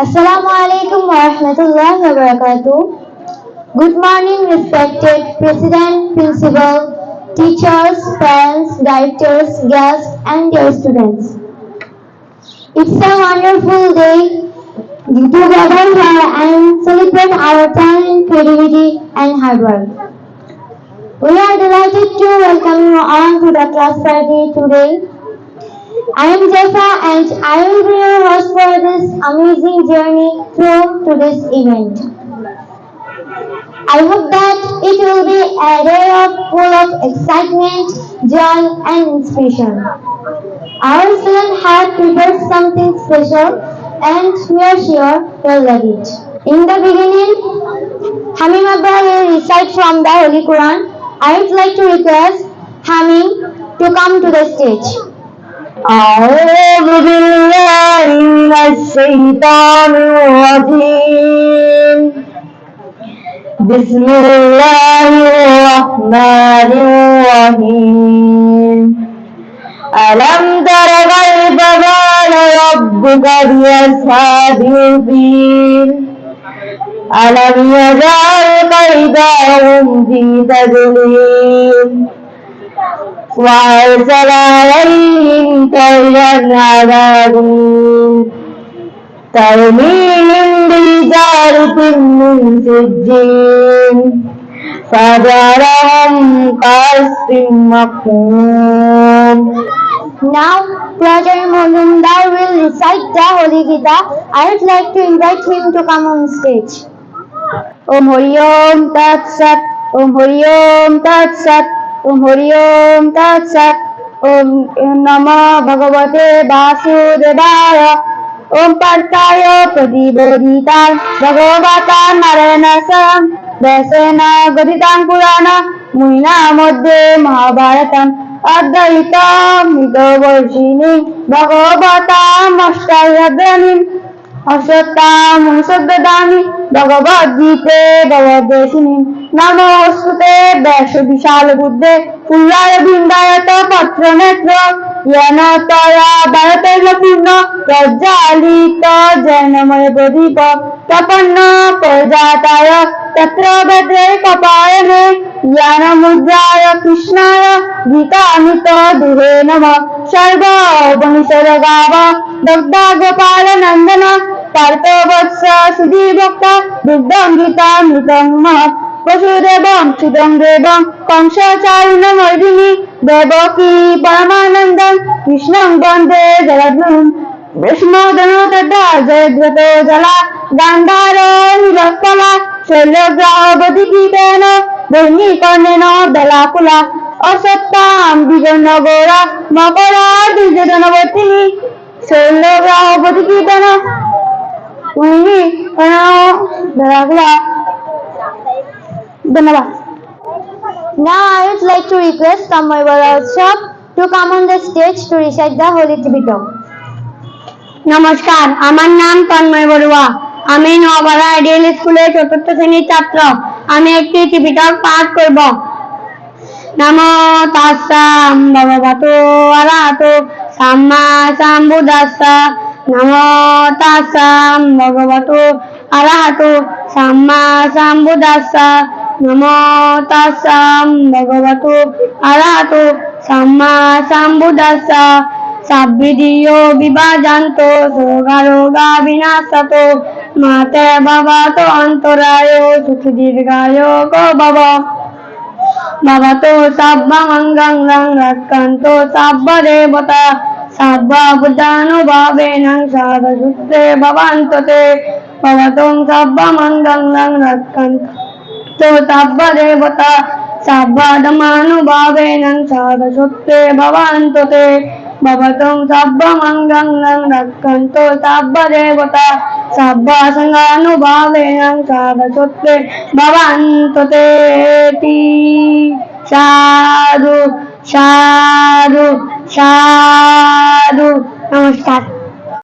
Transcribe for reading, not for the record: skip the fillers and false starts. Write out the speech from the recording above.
Assalamu alaikum wa rahmatullahi wa barakatuh. Good morning, respected President, Principal, teachers, parents, directors, guests, and dear students. It's a wonderful day to gather here and celebrate our talent, creativity, and hard work. We are delighted to welcome you all to the class party today. I am Jessa and I will be your host for this amazing journey through today's event. I hope that it will be a day full of excitement, joy and inspiration. Our students have prepared something special and we are sure you'll love it. In the beginning, Hamim Abba will recite from the Holy Quran. I would like to request Hamim to come to the stage. أعوذ بالله من الشيطان الرجيم بسم الله الرحمن الرحيم ألم تر كيف فعل ربك بأصحاب الفيل ألم يجعل كيدهم في تضليل وأرسل عليهم طيرا أبابيل ترميهم بحجارة من سجيل فجعلهم كعصف مأكول. Now, Brother Molundar will recite the Holy Gita. I would like to invite him to come on stage. Om Hari Om Tat Sat, Om Hari Om Tat Sat, Om Hari Om Tat Sat, Om Namo Bhagavate Vasudevaya, Om Partaya Pradibodhitan, Bhagavata Naranasam, Dasena Gaditam Purana, Muina Modde Mahabharatam, Advaita Midovarshini, Bhagavatam Ashtayadanim, Asattam Saddadami, Bhagavad Gita Bhavadeshini, Namostute Dasha Vishal Buddhe, Pullaya Bindayata Patra Netra, Yanataya Bharatela Purna, Rajalita Janamaya Pradipa, Tapanna Prajataya, Tatra Badre Kapayane, Yana Mujaya Krishnaya, Gita Amita Duhe Nama, Sharva Upanishada Gava, Dagda Gopala Nandana, Partha Vatsa Sudhi Bhakta, Buddham Gita Mritam Mahat, Vasudevam Sudam Devam, Kamsa Charina Mardini, Devaki Paramanandam, Krishnam Bande Jaladrum, Vishmadano Tada Jayadvato Jala, Gandhara Hirakala, Shalagra Badikitana, Bhumi Karnena Dalakula, Asattam Bijanagora, Makara Bijanavati, Shalagra Badikitana, Bhumi Karnena Dalakula. Now I would like to request Kamai Shop to come on the stage to recite the Holy Tripitaka. নমস্কার, আমার নাম তন্ময় বড়ুয়া। আমি Naopara ideal স্কুলের ৪র্থ শ্রেণীর ছাত্র। আমি একটি ত্রিপিটক পাঠ করব। নমো তাস্সা ভগবতো আরহাতো সাম্মা সাম্বুদ্দাস্সা। নমো তাস্সা ভগবতো আরহাতো সাম্মা সাম্বুদ্দাস্সা। নমো তাস্সা ভগবতো আরহাতো সাম্মা সাম্বুদ্দাস্সা। সাববিদিও বিভাজান্তো রোগা বিনাশাতো মাতে বাবাতো অন্তরায় সুখী দীর্ঘায় গো বাবা বাবাতো সাব্বা মঙ্গং রং রাক্ষান্তো সাব্বা দেবতা সাব্বা বুদ্ধানুভাবেন সাধসূত্রে ভবান্ততে ভবতং সাব্বা মঙ্গং রং রাক্ষান্তো সাব্বা দেবতা সাব্বা ধম্মানুভাবেন সাধসূত্রে ভবান্ততে Bhavatam Sabba Mangalam Rakkanto Sabba Devata Sabba Sanganubhavenam Sadasutte Bhavantote Ti Sadhu Sadhu Sadhu Namaskar.